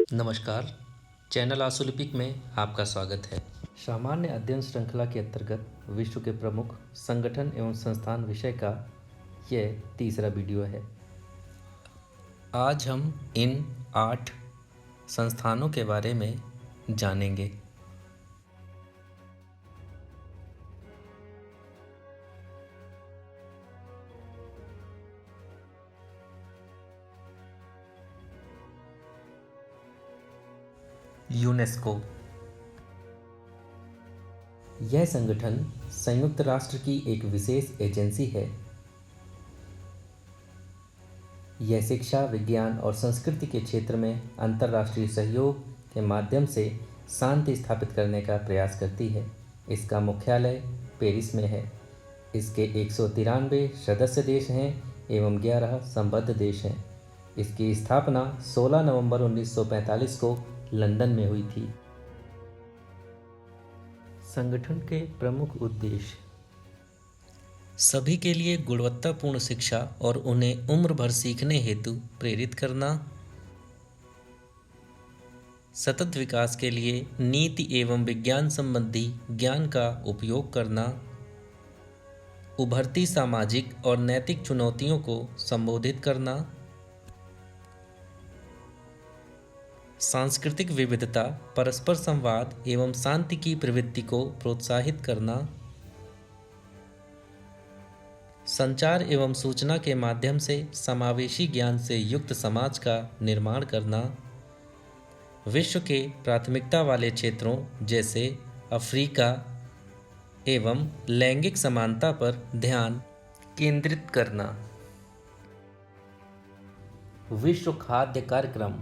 नमस्कार। चैनल आशुलिपिक में आपका स्वागत है। सामान्य अध्ययन श्रृंखला के अंतर्गत विश्व के प्रमुख संगठन एवं संस्थान विषय का यह तीसरा वीडियो है। आज हम इन 8 संस्थानों के बारे में जानेंगे। यूनेस्को। यह संगठन संयुक्त राष्ट्र की एक विशेष एजेंसी है। यह शिक्षा, विज्ञान और संस्कृति के क्षेत्र में अंतर्राष्ट्रीय सहयोग के माध्यम से शांति स्थापित करने का प्रयास करती है। इसका मुख्यालय पेरिस में है। इसके 193 सदस्य देश हैं एवं 11 संबद्ध देश हैं। इसकी स्थापना 16 नवंबर 1945 को लंदन में हुई थी। संगठन के प्रमुख उद्देश्य सभी के लिए गुणवत्तापूर्ण शिक्षा और उन्हें उम्र भर सीखने हेतु प्रेरित करना, सतत विकास के लिए नीति एवं विज्ञान संबंधी ज्ञान का उपयोग करना, उभरती सामाजिक और नैतिक चुनौतियों को संबोधित करना, सांस्कृतिक विविधता, परस्पर संवाद एवं शांति की प्रवृत्ति को प्रोत्साहित करना, संचार एवं सूचना के माध्यम से समावेशी ज्ञान से युक्त समाज का निर्माण करना, विश्व के प्राथमिकता वाले क्षेत्रों जैसे अफ्रीका एवं लैंगिक समानता पर ध्यान केंद्रित करना। विश्व खाद्य कार्यक्रम।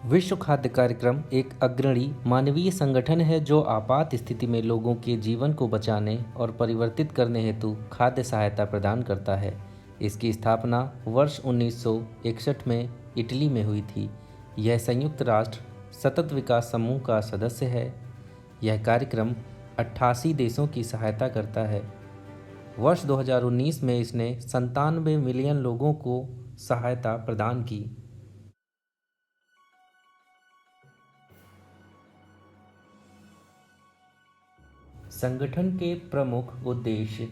विश्व खाद्य कार्यक्रम एक अग्रणी मानवीय संगठन है जो आपात स्थिति में लोगों के जीवन को बचाने और परिवर्तित करने हेतु खाद्य सहायता प्रदान करता है। इसकी स्थापना वर्ष 1961 में इटली में हुई थी। यह संयुक्त राष्ट्र सतत विकास समूह का सदस्य है। यह कार्यक्रम 88 देशों की सहायता करता है। वर्ष 2019 में इसने 97 मिलियन लोगों को सहायता प्रदान की। संगठन के प्रमुख उद्देश्य।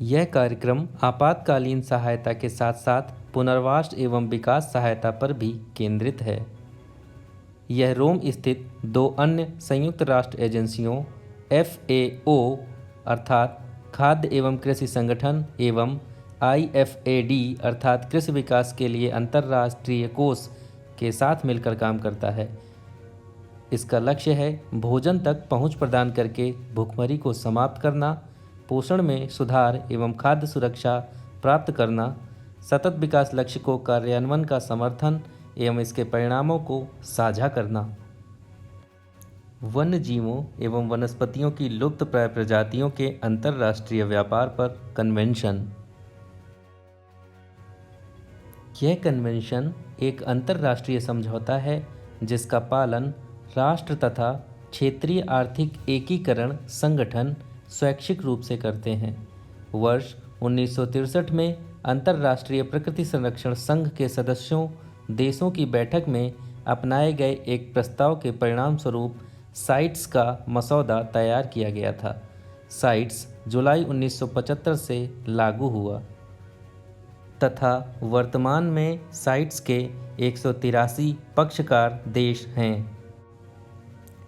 यह कार्यक्रम आपातकालीन सहायता के साथ साथ पुनर्वास एवं विकास सहायता पर भी केंद्रित है। यह रोम स्थित 2 अन्य संयुक्त राष्ट्र एजेंसियों FAO अर्थात खाद्य एवं कृषि संगठन एवं IFAD अर्थात कृषि विकास के लिए अंतर्राष्ट्रीय कोष के साथ मिलकर काम करता है। इसका लक्ष्य है भोजन तक पहुंच प्रदान करके भूखमरी को समाप्त करना, पोषण में सुधार एवं खाद्य सुरक्षा प्राप्त करना, सतत विकास लक्ष्य को कार्यान्वयन का समर्थन एवं इसके परिणामों को साझा करना। वन्य जीवों एवं वनस्पतियों की लुप्तप्राय प्रजातियों के अंतर्राष्ट्रीय व्यापार पर कन्वेंशन। यह कन्वेंशन एक अंतर्राष्ट्रीय समझौता है जिसका पालन राष्ट्र तथा क्षेत्रीय आर्थिक एकीकरण संगठन स्वैच्छिक रूप से करते हैं। वर्ष 1963 में अंतर्राष्ट्रीय प्रकृति संरक्षण संघ के सदस्यों देशों की बैठक में अपनाए गए एक प्रस्ताव के परिणाम स्वरूप साइट्स का मसौदा तैयार किया गया था। साइट्स जुलाई 1975 से लागू हुआ तथा वर्तमान में साइट्स के 183 पक्षकार देश हैं।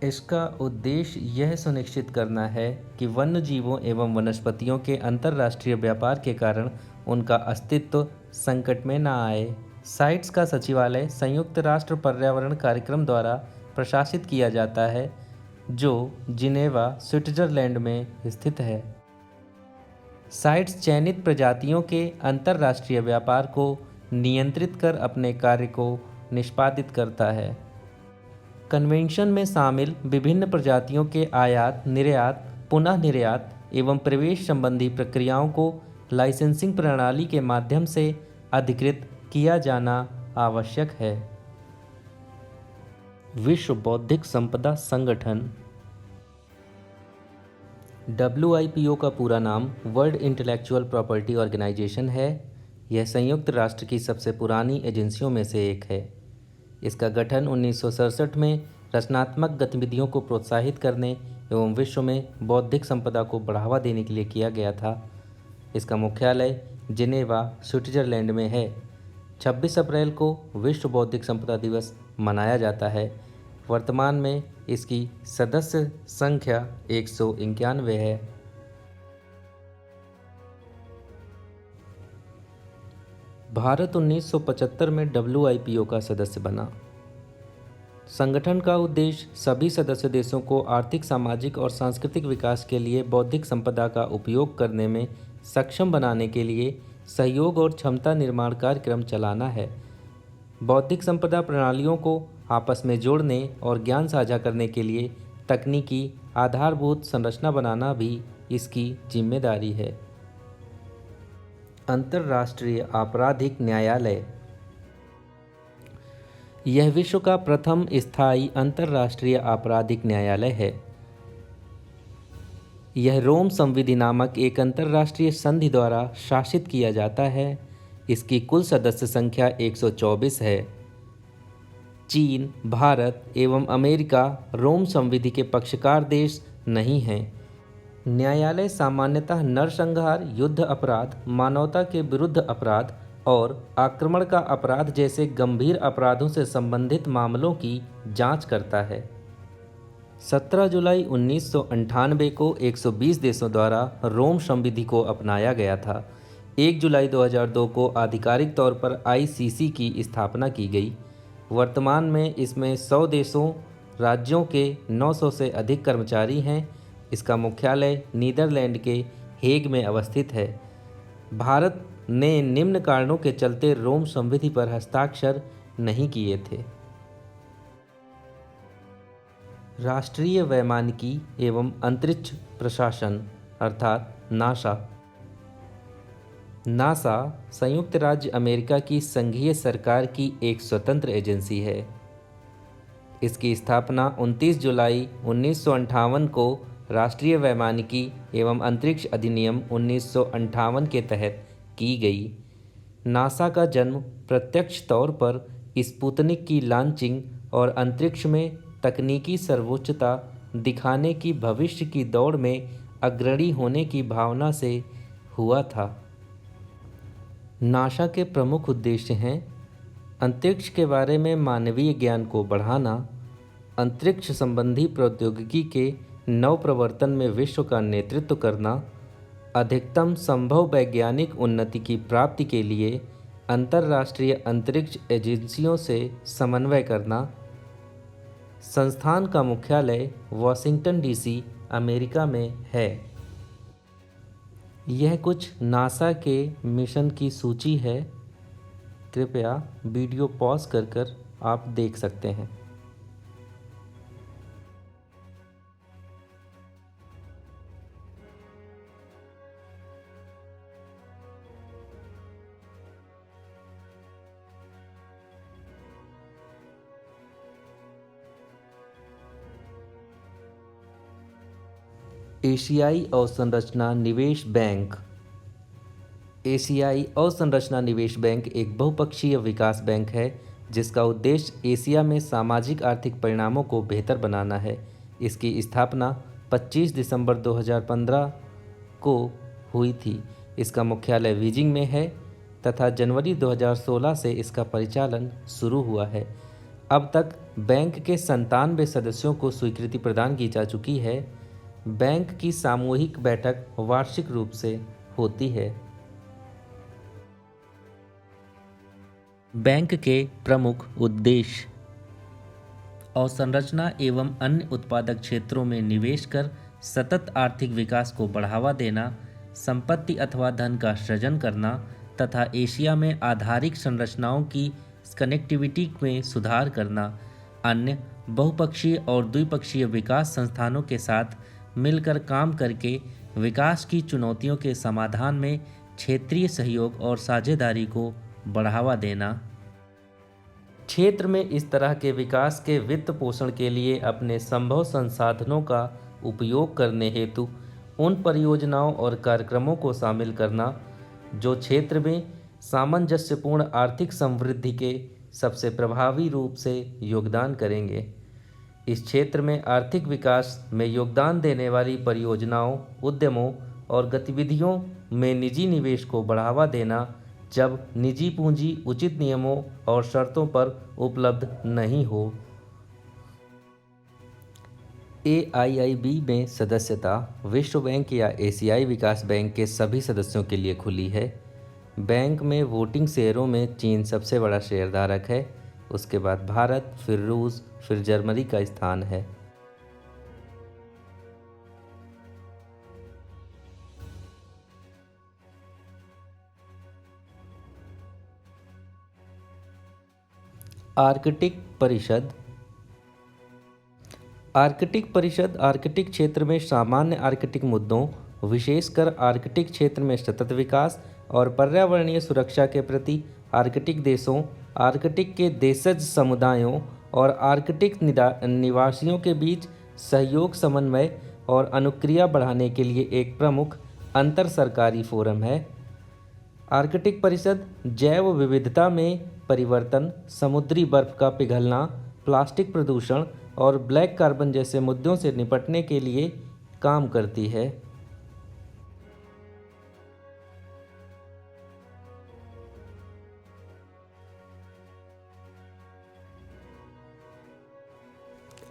इसका उद्देश्य यह सुनिश्चित करना है कि वन्य जीवों एवं वनस्पतियों के अंतर्राष्ट्रीय व्यापार के कारण उनका अस्तित्व संकट में न आए। साइट्स का सचिवालय संयुक्त राष्ट्र पर्यावरण कार्यक्रम द्वारा प्रशासित किया जाता है जो जिनेवा, स्विट्जरलैंड में स्थित है। साइट्स चयनित प्रजातियों के अंतर्राष्ट्रीय व्यापार को नियंत्रित कर अपने कार्य को निष्पादित करता है। कन्वेंशन में शामिल विभिन्न प्रजातियों के आयात, निर्यात, पुनः निर्यात एवं प्रवेश संबंधी प्रक्रियाओं को लाइसेंसिंग प्रणाली के माध्यम से अधिकृत किया जाना आवश्यक है। विश्व बौद्धिक संपदा संगठन WIPO का पूरा नाम वर्ल्ड इंटेलेक्चुअल प्रॉपर्टी ऑर्गेनाइजेशन है। यह संयुक्त राष्ट्र की सबसे पुरानी एजेंसियों में से एक है। इसका गठन 1967 में रचनात्मक गतिविधियों को प्रोत्साहित करने एवं विश्व में बौद्धिक संपदा को बढ़ावा देने के लिए किया गया था। इसका मुख्यालय जिनेवा, स्विट्जरलैंड में है। 26 अप्रैल को विश्व बौद्धिक संपदा दिवस मनाया जाता है। वर्तमान में इसकी सदस्य संख्या 191 है। भारत 1975 में WIPO का सदस्य बना। संगठन का उद्देश्य सभी सदस्य देशों को आर्थिक, सामाजिक और सांस्कृतिक विकास के लिए बौद्धिक संपदा का उपयोग करने में सक्षम बनाने के लिए सहयोग और क्षमता निर्माण कार्यक्रम चलाना है। बौद्धिक संपदा प्रणालियों को आपस में जोड़ने और ज्ञान साझा करने के लिए तकनीकी आधारभूत संरचना बनाना भी इसकी जिम्मेदारी है। अंतर्राष्ट्रीय आपराधिक न्यायालय। यह विश्व का प्रथम स्थायी अंतर्राष्ट्रीय आपराधिक न्यायालय है। यह रोम संविधि नामक एक अंतर्राष्ट्रीय संधि द्वारा शासित किया जाता है। इसकी कुल सदस्य संख्या 124 है। चीन, भारत एवं अमेरिका रोम संविधि के पक्षकार देश नहीं हैं। न्यायालय सामान्यतः नरसंहार, युद्ध अपराध, मानवता के विरुद्ध अपराध और आक्रमण का अपराध जैसे गंभीर अपराधों से संबंधित मामलों की जांच करता है। 17 जुलाई 1998 को 120 देशों द्वारा रोम संविधि को अपनाया गया था। 1 जुलाई 2002 को आधिकारिक तौर पर ICC की स्थापना की गई। वर्तमान में इसमें 100 देशों, राज्यों के 900 से अधिक कर्मचारी हैं। इसका मुख्यालय नीदरलैंड के हेग में अवस्थित है। भारत ने निम्न कारणों के चलते रोम संविधि पर हस्ताक्षर नहीं किए थे। राष्ट्रीय वैमानिकी एवं अंतरिक्ष प्रशासन अर्थात नासा। नासा संयुक्त राज्य अमेरिका की संघीय सरकार की एक स्वतंत्र एजेंसी है। इसकी स्थापना 29 जुलाई 1958 को राष्ट्रीय वैमानिकी एवं अंतरिक्ष अधिनियम 1958 के तहत की गई। नासा का जन्म प्रत्यक्ष तौर पर स्पुतनिक की लॉन्चिंग और अंतरिक्ष में तकनीकी सर्वोच्चता दिखाने की भविष्य की दौड़ में अग्रणी होने की भावना से हुआ था। नासा के प्रमुख उद्देश्य हैं अंतरिक्ष के बारे में मानवीय ज्ञान को बढ़ाना, अंतरिक्ष संबंधी प्रौद्योगिकी के नवप्रवर्तन में विश्व का नेतृत्व करना, अधिकतम संभव वैज्ञानिक उन्नति की प्राप्ति के लिए अंतर्राष्ट्रीय अंतरिक्ष एजेंसियों से समन्वय करना। संस्थान का मुख्यालय वाशिंगटन DC, अमेरिका में है। यह कुछ नासा के मिशन की सूची है। कृपया वीडियो पॉज कर आप देख सकते हैं। एशियाई अवसंरचना निवेश बैंक। एशियाई अवसंरचना निवेश बैंक एक बहुपक्षीय विकास बैंक है जिसका उद्देश्य एशिया में सामाजिक आर्थिक परिणामों को बेहतर बनाना है। इसकी स्थापना 25 दिसंबर 2015 को हुई थी। इसका मुख्यालय बीजिंग में है तथा जनवरी 2016 से इसका परिचालन शुरू हुआ है। अब तक बैंक के 97 सदस्यों को स्वीकृति प्रदान की जा चुकी है। बैंक की सामूहिक बैठक वार्षिक रूप से होती है। बैंक के प्रमुख उद्देश्य अवसंरचना एवं अन्य उत्पादक क्षेत्रों में निवेश कर सतत आर्थिक विकास को बढ़ावा देना, संपत्ति अथवा धन का सृजन करना तथा एशिया में आधारिक संरचनाओं की कनेक्टिविटी में सुधार करना, अन्य बहुपक्षीय और द्विपक्षीय विकास संस्थानों के साथ मिलकर काम करके विकास की चुनौतियों के समाधान में क्षेत्रीय सहयोग और साझेदारी को बढ़ावा देना। क्षेत्र में इस तरह के विकास के वित्त पोषण के लिए अपने संभव संसाधनों का उपयोग करने हेतु उन परियोजनाओं और कार्यक्रमों को शामिल करना जो क्षेत्र में सामंजस्यपूर्ण आर्थिक समृद्धि के सबसे प्रभावी रूप से योगदान करेंगे। इस क्षेत्र में आर्थिक विकास में योगदान देने वाली परियोजनाओं, उद्यमों और गतिविधियों में निजी निवेश को बढ़ावा देना, जब निजी पूंजी उचित नियमों और शर्तों पर उपलब्ध नहीं हो। AIIB में सदस्यता विश्व बैंक या एशियाई विकास बैंक के सभी सदस्यों के लिए खुली है। बैंक में वोटिंग शेयरों में चीन सबसे बड़ा शेयरधारक है। उसके बाद भारत, फिर रूस, फिर जर्मनी का स्थान है। आर्कटिक परिषद। आर्कटिक परिषद आर्कटिक क्षेत्र में सामान्य आर्कटिक मुद्दों, विशेषकर आर्कटिक क्षेत्र में सतत विकास और पर्यावरणीय सुरक्षा के प्रति आर्कटिक देशों, आर्कटिक के देशज समुदायों और आर्कटिक निवासियों के बीच सहयोग, समन्वय और अनुक्रिया बढ़ाने के लिए एक प्रमुख अंतर सरकारी फोरम है। आर्कटिक परिषद जैव विविधता में परिवर्तन, समुद्री बर्फ का पिघलना, प्लास्टिक प्रदूषण और ब्लैक कार्बन जैसे मुद्दों से निपटने के लिए काम करती है।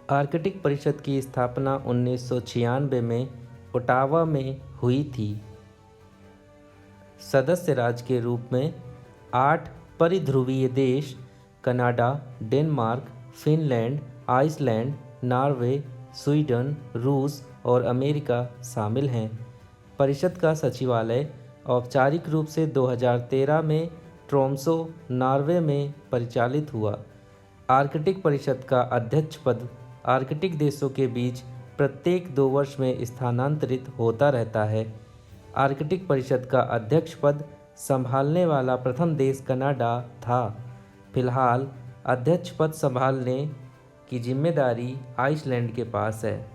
आर्कटिक परिषद की स्थापना 1996 में ओटावा में हुई थी। सदस्य राज्य के रूप में 8 परिध्रुवीय देश Canada, Denmark, Finland, Iceland, Norway, Sweden, रूस और अमेरिका शामिल हैं। परिषद का सचिवालय औपचारिक रूप से 2013 में ट्रोम्सो, नॉर्वे में परिचालित हुआ। आर्कटिक परिषद का अध्यक्ष पद आर्कटिक देशों के बीच प्रत्येक 2 वर्ष में स्थानांतरित होता रहता है। आर्कटिक परिषद का अध्यक्ष पद संभालने वाला प्रथम देश कनाडा था। फिलहाल अध्यक्ष पद संभालने की जिम्मेदारी आइसलैंड के पास है।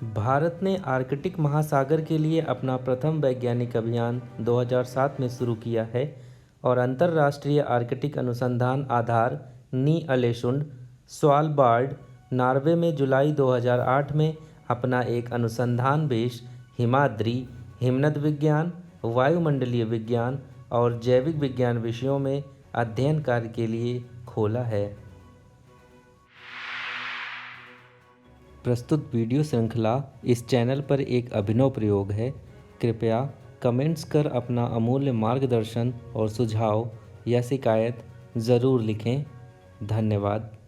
भारत ने आर्कटिक महासागर के लिए अपना प्रथम वैज्ञानिक अभियान 2007 में शुरू किया है और अंतर्राष्ट्रीय आर्कटिक अनुसंधान आधार नी-अलेसुंड, स्वालबार्ड, नॉर्वे में जुलाई 2008 में अपना एक अनुसंधान बेस हिमाद्री, हिमनद विज्ञान, वायुमंडलीय विज्ञान और जैविक विज्ञान विषयों में अध्ययन कार्य के लिए खोला है। प्रस्तुत वीडियो श्रृंखला इस चैनल पर एक अभिनव प्रयोग है। कृपया कमेंट्स कर अपना अमूल्य मार्गदर्शन और सुझाव या शिकायत ज़रूर लिखें। धन्यवाद।